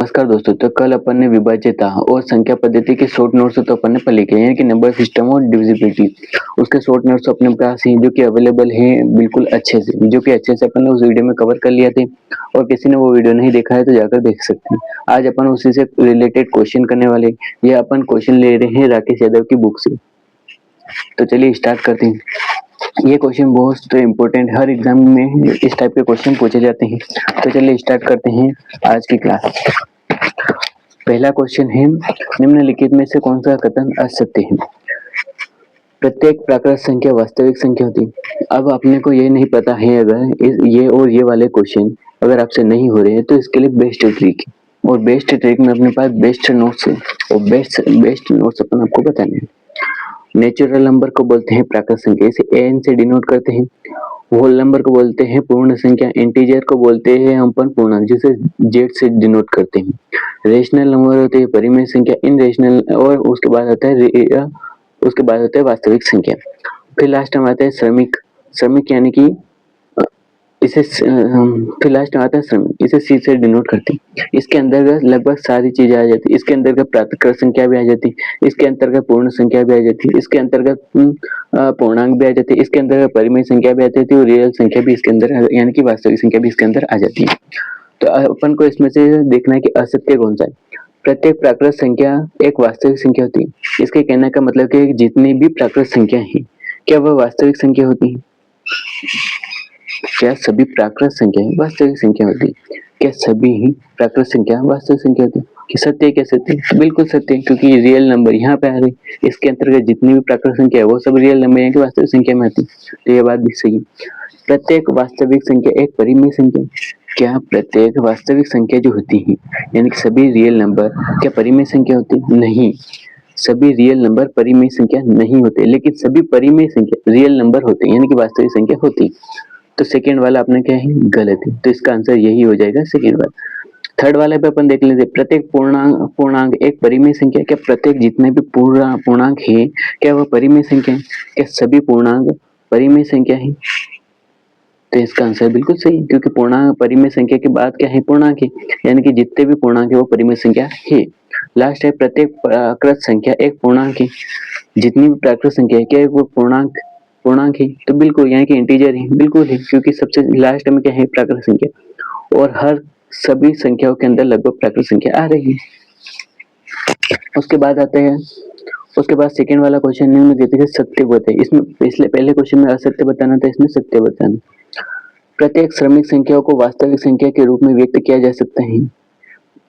नमस्कार दोस्तों। तो कल अपन ने विभाज्यता और संख्या पद्धति के शॉर्ट नोट्स तो अपन ने पढ़ लिए यानी कि नंबर सिस्टम और डिविजिबिलिटी उसके शॉर्ट नोट्स अपने पास हैं जो कि अवेलेबल हैं बिल्कुल अच्छे से अपन ने उस वीडियो में कवर कर लिया थे। और किसी ने वो वीडियो नहीं देखा है तो जाकर देख सकते हैं। आज अपन उसी से रिलेटेड क्वेश्चन करने वाले। ये अपन क्वेश्चन ले रहे हैं राकेश यादव की बुक से। तो चलिए स्टार्ट करते हैं। ये क्वेश्चन बहुत इम्पोर्टेंट, हर एग्जाम में इस टाइप के क्वेश्चन पूछे जाते हैं। तो चलिए स्टार्ट करते हैं आज की क्लास। पहला क्वेश्चन है, निम्नलिखित में से कौन सा कथन असत्य है? प्रत्येक प्राकृत संख्या वास्तविक संख्या होती है। अब अपने को ये नहीं पता है, अगर ये और ये वाले क्वेश्चन अगर आपसे नहीं हो रहे हैं तो इसके लिए बेस्ट ट्रिक है। और बेस्ट ट्रिक में अपने पास बेस्ट नोट्स है और बेस्ट नोट्स अपन आपको बताने हैं। नेचुरल नंबर को बोलते हैं प्राकृत संख्या, इसे एन से डिनोट करते हैं। होल नंबर को बोलते हैं पूर्ण संख्या। इंटीजर को बोलते हैं हम पूर्णांक, जिसे जेड से डिनोट करते हैं। रेशनल नंबर होते हैं परिमेय संख्या, इन रेशनल, और उसके बाद आता है वास्तविक संख्या। फिर लास्ट में आता है श्रमिक यानी कि इसे फिर लास्ट में आता है श्रमिक, इसे सी से डिनोट करते हैं। इसके अंतर्गत लगभग सारी चीजें आ जाती है। इसके अंतर्गत प्राकृत संख्या भी आ जाती है, इसके अंतर्गत पूर्ण संख्या भी आ जाती है, इसके अंतर्गत पूर्णांक भी आ जाती है, इसके अंतर्गत परिमेय संख्या भी आ जाती है और रियल संख्या भी इसके अंदर यानी कि वास्तविक संख्या भी इसके अंदर आ जाती है। तो अपन को इसमें से देखना है कि असत्य कौन सा है। प्रत्येक प्राकृत संख्या एक वास्तविक संख्या होती है। इसके कहने का मतलब कि जितनी भी प्राकृत संख्या है क्या वह वास्तविक संख्या होती है? क्या सभी प्राकृत संख्या वास्तविक संख्या होती है? क्या सभी ही प्राकृत संख्या वास्तविक संख्या होती है? कि सत्य क्या सत्य? बिल्कुल सत्य, क्योंकि रियल नंबर यहाँ पे आ रही है। इसके अंतर्गत जितनी भी प्राकृत संख्या है वो सब रियल नंबर है कि वास्तविक संख्या में आती है। तो ये बात भी सही है। प्रत्येक वास्तविक संख्या एक परिमेय संख्या। क्या प्रत्येक वास्तविक संख्या जो होती है यानी कि सभी रियल नंबर क्या परिमेय संख्या होती है? नहीं, सभी रियल नंबर परिमेय संख्या नहीं होते, लेकिन सभी परिमेय संख्या रियल नंबर होते हैं यानी कि वास्तविक संख्या होती है। तो सेकेंड वाला अपना क्या है? गलत है। तो इसका आंसर यही हो जाएगा, सेकेंड वाला। थर्ड वाले पे अपन देख लेते, प्रत्येक पूर्णांक एक परिमेय संख्या। क्या प्रत्येक जितने भी पूर्णांक है क्या वह परिमेय संख्या है? क्या सभी पूर्णांक परिमेय संख्या है? तो इसका आंसर बिल्कुल सही, क्योंकि पूर्णांक परिमेय संख्या के बाद क्या है? पूर्णांक है, यानी कि जितने भी पूर्णांक है वो परिमेय संख्या है। लास्ट है, प्रत्येक प्राकृत संख्या एक पूर्णांक है। जितनी भी प्राकृत संख्या है क्या वो पूर्णांक है? तो बिल्कुल, यानी कि इंटीजर है, बिल्कुल है, क्योंकि सबसे लास्ट में क्या है? प्राकृत संख्या। और हर सभी संख्याओं के अंदर लगभग प्राकृत संख्या आ रही है। उसके बाद सेकंड वाला क्वेश्चन निम्नलिखित सत्य बताइए। इसमें पिछले पहले क्वेश्चन में असत्य बताना था, इसमें सत्य बताना। प्रत्येक श्रमिक संख्याओं को वास्तविक संख्या के रूप में व्यक्त किया जा सकता है।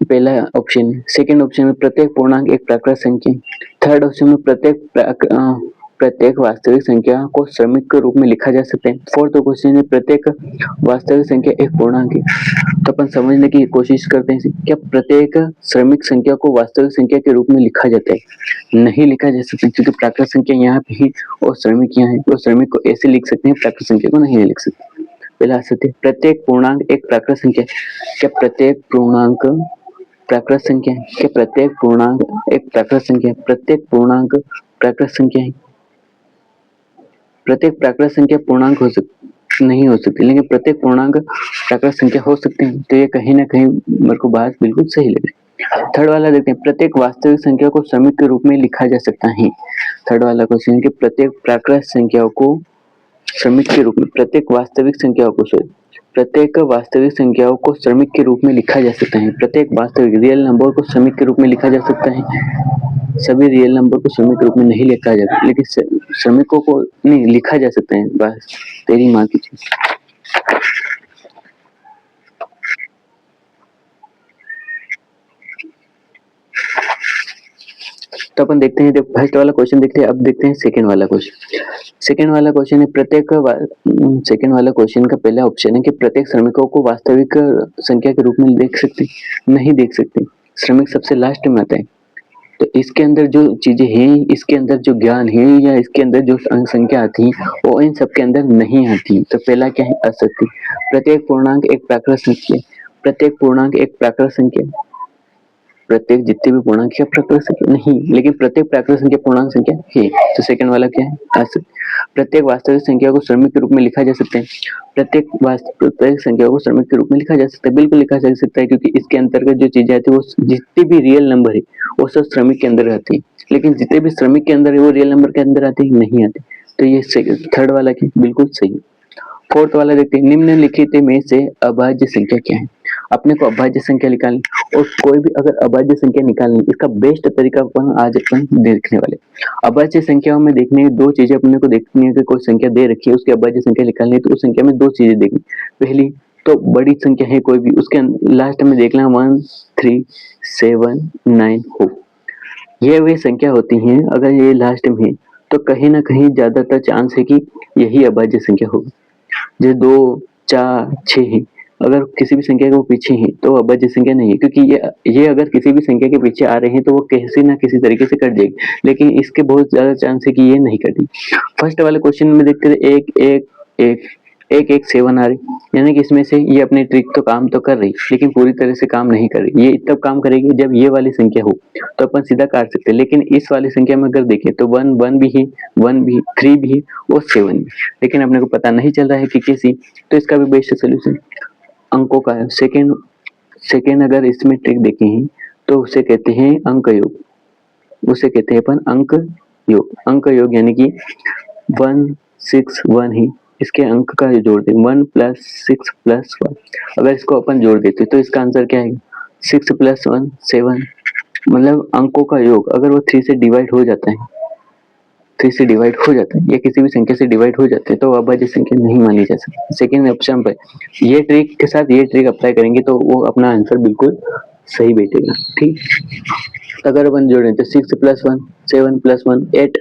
पहला ऑप्शन। सेकंड ऑप्शन में प्रत्येक पूर्णांक एक प्राकृत संख्या। थर्ड ऑप्शन में प्रत्येक वास्तविक संख्या को श्रमिक के रूप में लिखा जा सकता है। फोर्थ क्वेश्चन में प्रत्येक वास्तविक संख्या एक पूर्णांक है। तो अपन समझने की कोशिश करते हैं, क्या प्रत्येक श्रमिक संख्या को वास्तविक संख्या के रूप में लिखा जाता है? नहीं लिखा जा सकता, क्योंकि प्राकृत संख्या यहाँ पे है और श्रमिक यहाँ है। तो श्रमिक को ऐसे लिख सकते हैं, प्राकृत संख्या को नहीं लिख सकते। पहला सत्य, प्रत्येक पूर्णांक एक प्राकृत संख्या। क्या प्रत्येक पूर्णांक प्राकृत संख्या है? क्या प्रत्येक पूर्णांक एक प्राकृत संख्या? प्रत्येक पूर्णांक प्राकृत संख्या है? प्रत्येक प्राकृत संख्या पूर्णांक नहीं हो सकती, लेकिन प्रत्येक पूर्णांक प्राकृत संख्या हो सकते हैं। तो ये कहीं ना कहीं मेरे को बात बिल्कुल सही लग रही। थर्ड वाला देखते हैं, प्रत्येक वास्तविक संख्या को श्रमिक के रूप में लिखा जा सकता है। थर्ड वाला क्वेश्चन है कि प्रत्येक प्राकृत संख्याओं को श्रमिक के रूप में, प्रत्येक वास्तविक संख्याओं को श्रमिक के रूप में लिखा जा सकता है। प्रत्येक वास्तविक रियल नंबर को श्रमिक के रूप में लिखा जा सकता है। सभी रियल नंबर को श्रमिक के रूप में नहीं लिखा जाता, लेकिन श्रमिकों को नहीं लिखा जा सकता है। बस तेरी माँ की चीज। तो अपन देखते हैं, फर्स्ट वाला क्वेश्चन देखते हैं, अब देखते हैं सेकंड वाला क्वेश्चन। सेकंड वाला क्वेश्चन है सेकंड वाला क्वेश्चन का पहला ऑप्शन है कि प्रत्येक श्रमिकों को वास्तविक संख्या के रूप में देख सकते, नहीं देख सकते। श्रमिक सबसे लास्ट में आता है। तो इसके अंदर जो चीजें हैं, इसके अंदर जो ज्ञान है या इसके अंदर जो संख्या आती है वो इन सबके अंदर नहीं आती। तो पहला क्या है? असत्य। प्रत्येक पूर्णांक एक प्राकृत संख्या। प्रत्येक पूर्णांक एक प्राकृत संख्या। प्रत्येक जितने भी पूर्णांक है प्राकृत संख्या नहीं, लेकिन प्रत्येक प्राकृत संख्या पूर्णांक संख्या है। तो सेकंड वाला क्या है? असत्य। प्रत्येक वास्तविक संख्या को श्रमिक के रूप में लिखा जा सकता है। प्रत्येक संख्या को श्रमिक के रूप में लिखा जा सकता है, बिल्कुल लिखा जा सकता है, क्योंकि इसके अंतर्गत जो चीजें आती है वो जितने भी रियल नंबर है वो सब श्रमिक के अंदर रहती है, लेकिन जितने भी श्रमिक के अंदर है वो रियल नंबर के अंदर आते ही नहीं आते। तो ये थर्ड वाला की बिल्कुल सही। फोर्थ वाला देखते हैं, निम्नलिखित में से अभाज्य संख्या क्या है। अपने को अभाज्य संख्या निकालनी, और कोई भी अगर अभाज्य संख्या निकालनी, इसका बेस्ट तरीका आज अपन देखने वाले। अभाज्य संख्याओं में देखने की दो चीजें अपने को देखनी है कि कोई संख्या दे रखी है, उसकी अभाज्य संख्या निकालनी है, तो उस संख्या में दो चीजें देखनी। पहली तो बड़ी संख्या है कोई भी, उसके लास्ट में देखना 1 3 7 9 हो, ये वे संख्या होती हैं, अगर ये लास्ट में है तो कहीं ना कहीं ज्यादातर चांस है कि यही अभाज्य संख्या होगी। जो 2 4 6 है, अगर किसी भी संख्या के वो पीछे है तो अभाज्य संख्या नहीं है, क्योंकि ये अगर किसी भी संख्या के पीछे आ रहे हैं तो वो किसी ना किसी तरीके से कट जाएगी, लेकिन इसके बहुत ज्यादा चांस है कि ये नहीं कटेगी। फर्स्ट वाले क्वेश्चन में देखते थे 1 1 1 1 1 7 आ रही, यानी कि इसमें से ये अपनी ट्रिक तो काम तो कर रही, लेकिन पूरी तरह से काम नहीं कर रही। ये तब काम करेगी जब ये वाली संख्या हो, तो अपन सीधा काट सकते हैं। लेकिन इस वाली संख्या में अगर देखें तो 1 1 भी है, 1 भी, 3 भी है और 7 भी, लेकिन अपने को पता नहीं चल रहा है कि कैसी। तो इसका भी बेस्ट सोल्यूशन अंकों का है। सेकेंड अगर इसमें ट्रिक देखें तो उसे कहते हैं अंक योग, उसे कहते हैं अपन अंक योग। अंक योग यानी कि 1 6 1 ही, इसके अंक का जोड़ दें 1 + 6 + 1, अगर इसको अपन जोड़ देते तो इसका आंसर क्या है 6 + 1 7, मतलब अंकों का योग अगर वो 3 से डिवाइड हो जाता है, 3 से डिवाइड हो जाता है या किसी भी संख्या से डिवाइड हो जाते हैं तो अभाज्य संख्या नहीं मानी जा सकती। सेकेंड ऑप्शन पर ये ट्रिक के साथ ये ट्रिक अप्लाई करेंगे तो वो अपना आंसर बिल्कुल सही बैठेगा। ठीक, अगर अपन जोड़ें तो 6 + 1 7 + 1 8,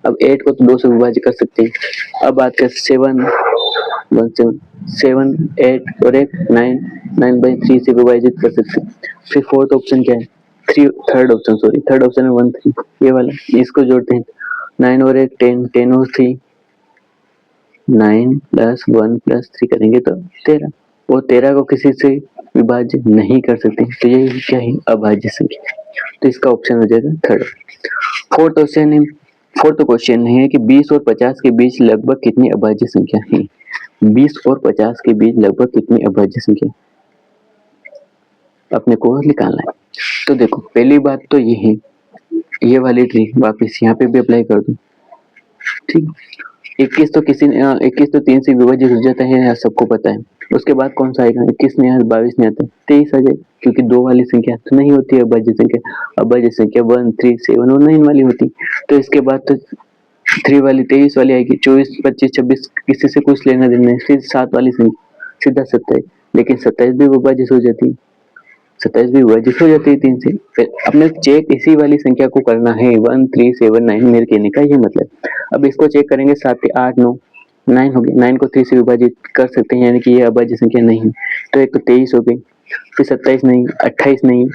अब 8 को तो 2 से विभाजित कर सकते हैं। अब बात करें 7 7 8 और 1 9 9/3 से विभाजित कर सकते हैं। फिर फोर्थ ऑप्शन क्या है, थर्ड ऑप्शन है 1 3, ये वाला, इसको जोड़ते हैं 9 और 1 10 10 और 3 9 + 1 + 3 करेंगे तो 13, और 13 को किसी से विभाजित नहीं कर सकते, तो यही क्या है अभाज्य संख्या। तो इसका ऑप्शन हो जाएगा थर्ड। फोर्थ क्वेश्चन है कि 20 और 50 के बीच लगभग कितनी अभाज्य संख्या है। 20 और 50 के बीच लगभग कितनी अभाज्य संख्या अपने को निकालना है। तो देखो पहली बात तो ये है, ये वाली ट्रिक वापस यहाँ पे भी अप्लाई कर दो। ठीक, 21 तो 3 से विभाजित हो जाता है, सबको पता है। उसके बाद कौन सा आएगा, 21 नहीं आता, 22 नहीं आता, 23 आ जाए, क्योंकि 2 वाली संख्या तो नहीं होती है अभाज्य संख्या। अभाज्य संख्या 1 3 7 और 9 वाली होती, तो इसके बाद तो 3 वाली 23 वाली आएगी। 24 25 26 किसी से कुछ लेना देना है, फिर 7 वाली संख्या सीधा 27, लेकिन 27 भी विभाजित हो जाती है, 27 भी विभाजित हो जाती है 3 से। फिर अपने चेक इसी वाली संख्या को करना है 1 3 7 9, मेरे कहने का ये मतलब। अब इसको चेक करेंगे 7 8 9 9 हो गई, 9 को 3 से विभाजित कर सकते हैं, यानी कि ये अभाज्य संख्या नहीं। तो एक तो 23 हो गई, फिर 27 नहीं, 28 नहीं,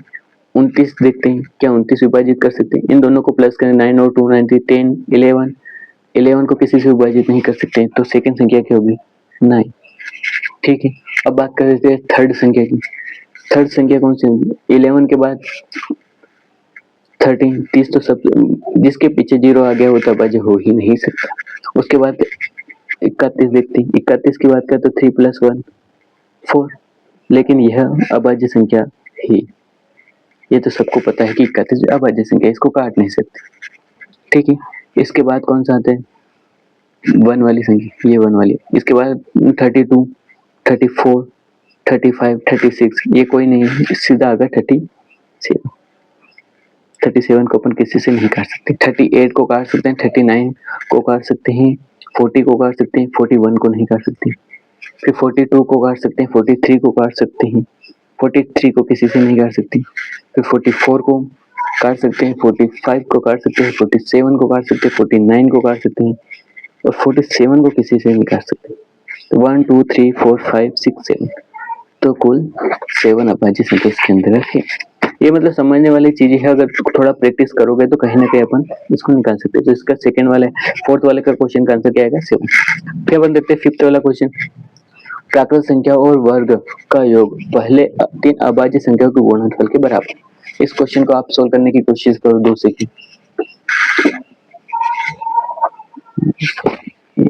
29 देखते हैं क्या 29 विभाजित कर सकते हैं। इन दोनों को प्लस करें 9 और 2 9 10 11 को किसी से विभाजित नहीं कर सकते, तो सेकंड संख्या क्या होगी 9। ठीक है, अब बात कर लेते हैं थर्ड संख्या की। थर्ड संख्या कौन सी होगी, 11 के बाद 13 30, तो सब जिसके पीछे 0 आ गया वो तो अभाज्य हो ही नहीं सकता। उसके बाद 31 देखते हैं, 31 की बात करें तो 3 + 1 4, लेकिन यह अभाज्य संख्या है, ये तो सबको पता है कि 31 अभाज्य संख्या, इसको काट नहीं सकते। ठीक है, इसके बाद कौन सा आता है 1 वाली संख्या, ये 1 वाली। इसके बाद 32 34 35 36, ये कोई नहीं है, सीधा आ गया 37 को अपन किसी से नहीं काट सकते। 38 को काट सकते हैं, 39 को काट सकते हैं, 40 को काट सकते हैं, 41 को नहीं काट सकते। फिर 42 को काट सकते हैं, 43 को काट सकते हैं, 43 को किसी से नहीं काट सकते। फिर 44 को काट सकते हैं, 45 को काट सकते हैं, 47 को काट सकते हैं, 49 को काट सकते हैं, और 47 को किसी से नहीं काट सकते। तो 1 2 3 4 5 6 7, तो कुल 7 अभाज्य संख्या इसके अंदर है। ये मतलब समझने वाली चीज है, अगर थोड़ा प्रैक्टिस करोगे तो कहीं ना कहीं अपन इसको निकाल सकते हैं। तो इसका सेकंड वाला फोर्थ वाले का क्वेश्चन का आंसर क्या आएगा 7। फिर अपन देखते हैं फिफ्थ वाला क्वेश्चन, प्राकृत संख्या और वर्ग का योग पहले 3 अभाज्य संख्याओं के गुणनफल के बराबर। इस क्वेश्चन को आप सोल्व करने की कोशिश करो 2 सेकंड।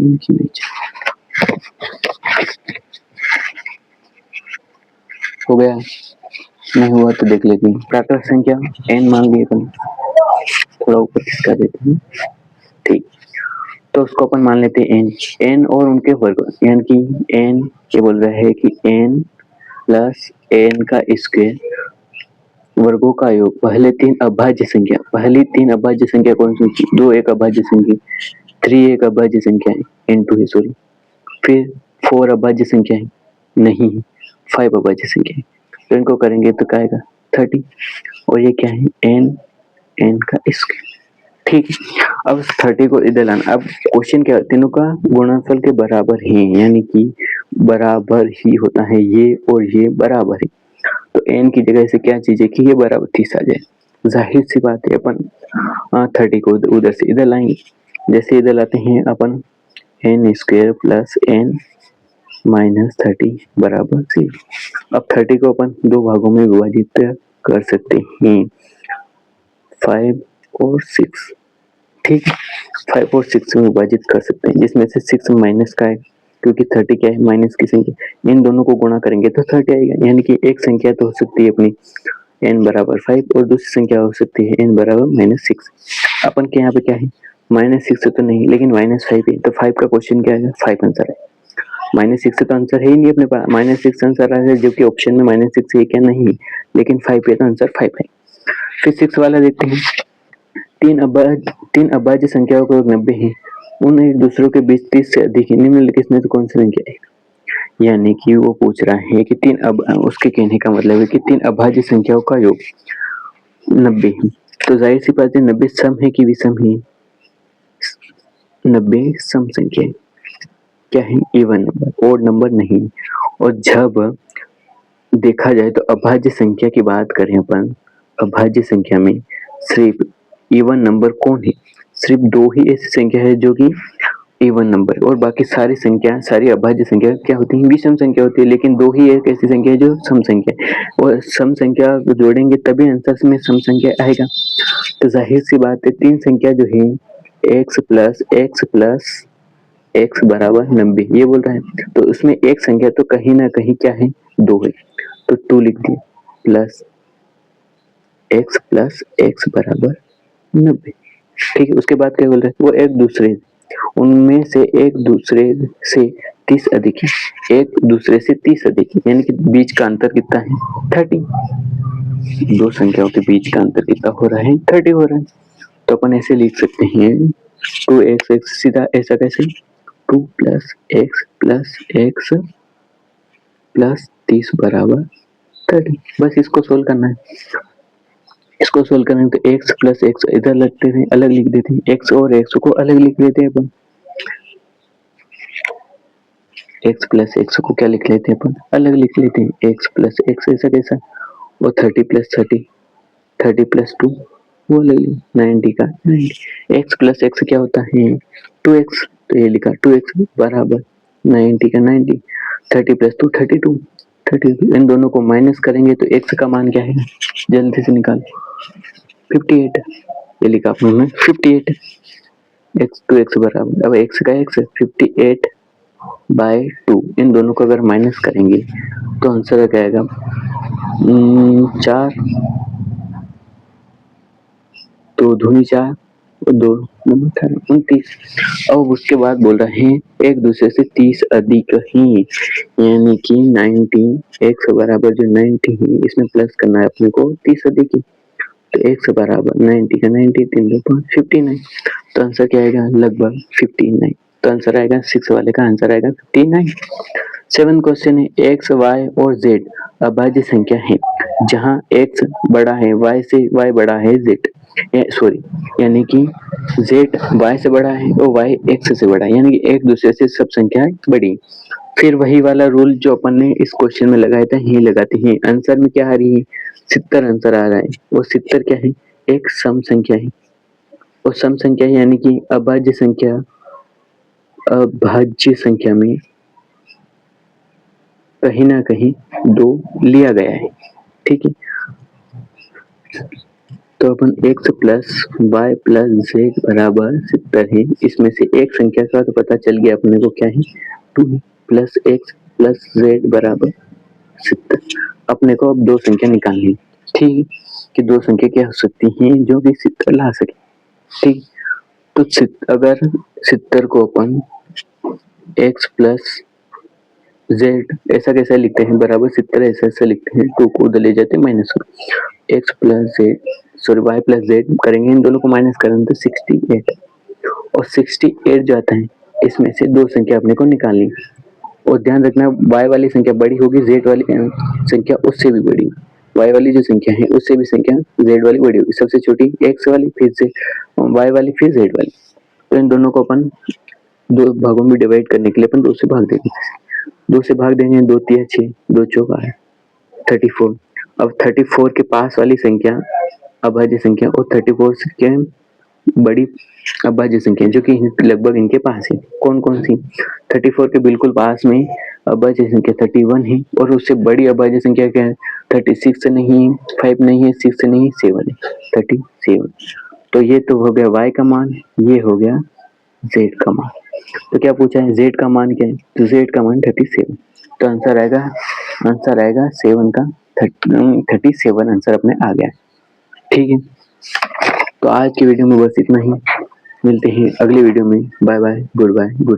इनके बीच। हो गया? नहीं हुआ तो देख लेते हैं। प्राकृत संख्या n मान लिए अपन, थोड़ा ऊपर खिसका देते हैं, ठीक। तो उसको अपन मान लेते हैं n और उनके वर्ग, यानी कि n ये बोल रहा है कि n प्लस n का स्क्वायर वर्गों का योग। पहली तीन अभाज्य संख्या कौन सी? 2 एक अभाज्य संख्या, 3 एक अभाज्य संख्या है, n2 है सॉरी। फिर 4 अभाज्य संख्या है, नहीं 5 अभाज्य संख्या है। तो इनको करेंगे तो क्या आएगा? 30। और ये क्या है? n का स्क्वायर, ठीक है। अब 30 को इधर लाना। अब क्वेश्चन क्या है? तीनों का गुणनफल के बराबर है, यानी कि बराबर ही होता है, ये और ये बराबर है। तो n की जगह से क्या चीज है कि ये बराबर 30 आ जाए। जाहिर सी बात है अपन 30 को उधर से इधर लाएंगे। जैसे इधर लाते हैं अपन n square plus n minus 30 बराबर 0। अब 30 को अपन दो भागों में विभाजित कर सकते हैं, 5 और 6, ठीक है। 5 और 6 में विभाजित कर सकते हैं, जिसमें से 6 माइनस का है, क्योंकि 30 क्या है? माइनस की संख्या। इन दोनों को गुणा करेंगे तो 30 आएगा, यानी कि एक संख्या तो हो सकती है अपनी n बराबर 5 और दूसरी संख्या हो सकती है n बराबर -6। अपन के यहाँ पे क्या है? -6 तो नहीं, लेकिन -5 है, तो 5 का क्वेश्चन क्या है? 5 आंसर है। -6 से तो आंसर है ही नहीं अपने पास, -6 आंसर आ रहा है, जो कि ऑप्शन में -6 है क्या? नहीं, लेकिन 5 है तो आंसर 5 है। फिर 6 वाला देखते हैं। तीन अभाज्य संख्याओं को 90 है, उन एक दूसरों के बीच 30 से अधिक है, निम्नलिखित इसमें तो कौन सी संख्या है? यानी कि वो पूछ रहा है कि उसके कहने का मतलब है कि 3 अभाज्य संख्याओं का योग 90 है। तो जाहिर सी बात है 90 सम है कि विषम है? 90 सम संख्या है, क्या है? इवन नंबर, ओड नंबर नहीं। और जब देखा जाए तो अभाज्य संख्या की बात करें अपन, अभाज्य संख्या में सिर्फ इवन नंबर कौन है? सिर्फ 2 ही ऐसी संख्या है जो कि इवन नंबर, और बाकी सारी संख्या, सारी अभाज्य संख्या क्या होती है? विषम संख्या होती है। लेकिन 2 ही एक ऐसी संख्या है जो सम संख्या है, और सम संख्या जोड़ेंगे तभी आंसर में सम संख्या आएगा। तो जाहिर सी बात है 3 संख्या जो है x प्लस x बराबर 90 ये बोल रहा है। तो उसमें एक संख्या तो कहीं ना कहीं क्या है? 2 है, तो 2 लिख दिए प्लस x बराबर 90, ठीक है। उसके बाद क्या बोल रहे हैं? वो एक दूसरे, उनमें से एक दूसरे से 30 अधिक है, एक दूसरे से 30 अधिक है, यानी कि बीच का अंतर कितना है? 30। दो संख्याओं के बीच का अंतर कितना हो रहा है? 30 हो रहा है। तो अपन ऐसे लिख सकते हैं 2x, सीधा ऐसा कैसे? 2 प्लस एक्स प्लस 30 बराबर 30। बस इसको सोल्व करना है। इसको सोल्व करने तो x प्लस एक्स इधर लगते थे, अलग लिख देते हैं, x और x को अलग लिख लेते हैं अपन। x प्लस एक्स को क्या लिख लेते हैं अपन? अलग लिख लेते हैं, x प्लस एक्स ऐसा कैसा? और 30 प्लस 30 प्लस 2 वो ले ली, 90 का 90। x प्लस एक्स क्या होता है? 2x, तो ये लिखा 2x बराबर 90 का 90। 30 प्लस 2 32। इन दोनों को माइनस करेंगे तो x का मान क्या है? जल्दी से निकालो, 58। ये लिखा आपने 58, x बराबर, अब x का x 58/2। इन दोनों को अगर माइनस करेंगे तो आंसर क्या आएगा? 4, तो धुनी 4 और 2 नंबर 29। अब उसके बाद बोल रहे हैं एक दूसरे से 30 अधिक ही, यानी कि 90, x बराबर जो 90 है इसमें प्लस करना है अपने को 30 अधिक ही, तो x बराबर 90 का 90, 3 2 5 59। तो आंसर क्या आएगा? लगभग 59। तो आंसर आएगा 6 वाले का आंसर आएगा 59। 7 क्वेश्चन है, x, y और z अभाज्य संख्या है जहां x बड़ा है y से, y बड़ा है z, सॉरी, यानी कि z y से बड़ा है और y x से बड़ा है, यानी कि एक दूसरे से सब संख्याएं बड़ी। फिर वही वाला रूल जो अपन ने इस क्वेश्चन में लगाया था यही लगाते हैं। आंसर में क्या आ रही है? 70 आंसर आ रहा है। वो 70 क्या है? एक सम संख्या है, और सम संख्या है यानी कि अभाज्य संख्या में कहीं ना कहीं 2 लिया गया है, ठीक है। तो अपन x plus y plus z बराबर 70 है। इसमें से एक संख्या का तो पता चल गया अपने को क्या है, 2 प्लस एक्स प्लस जेड बराबर 70। अपने को अब दो संख्या निकालनी है, ठीक है, कि दो संख्या क्या हो सकती हैं जो कि 70 ला सके, ठीक। तो अगर 70 को अपन x प्लस जेड ऐसा कैसा लिखते हैं, बराबर 70 ऐसा लिखते हैं, 2 को उधर ले जाते हैं minus, x plus z sorry y plus z करेंगे, इन दोनों को माइनस करेंगे तो 68, और 68 जो आता है इसमें से दो संख्या अपने को निकालनी, और ध्यान रखना y वाली संख्या बड़ी होगी, z वाली संख्या उससे भी बड़ी, y वाली जो संख्या है उससे भी संख्या z वाली बड़ी होगी, सबसे छोटी x वाली, फिर से y वाली, फिर z वाली। तो इन दोनों को अपन दो भागों में डिवाइड करने के लिए अपन 2 से भाग देंगे, 2 से भाग देंगे, 2 3 6, 2 चौका 34। अब 34 के पास वाली संख्या अभाज्य संख्या और 34 के बड़ी अभाज्य संख्या जो कि लगभग इनके पास है, कौन कौन सी, 34 के बिल्कुल पास में अभाज्य संख्या 31 है, और उससे बड़ी अभाज्य संख्या क्या है, 36 नहीं है, 5 नहीं है, 6 नहीं है, 7 है, 37। तो ये तो हो गया y का मान, ये हो गया z का मान। तो क्या पूछा है, z का मान क्या है, तो z का मान 37। तो आंसर आएगा 7 का 37 आंसर अपने आ गया, ठीक है। तो आज की वीडियो में बस इतना ही, मिलते हैं अगली वीडियो में, bye bye, good bye, good.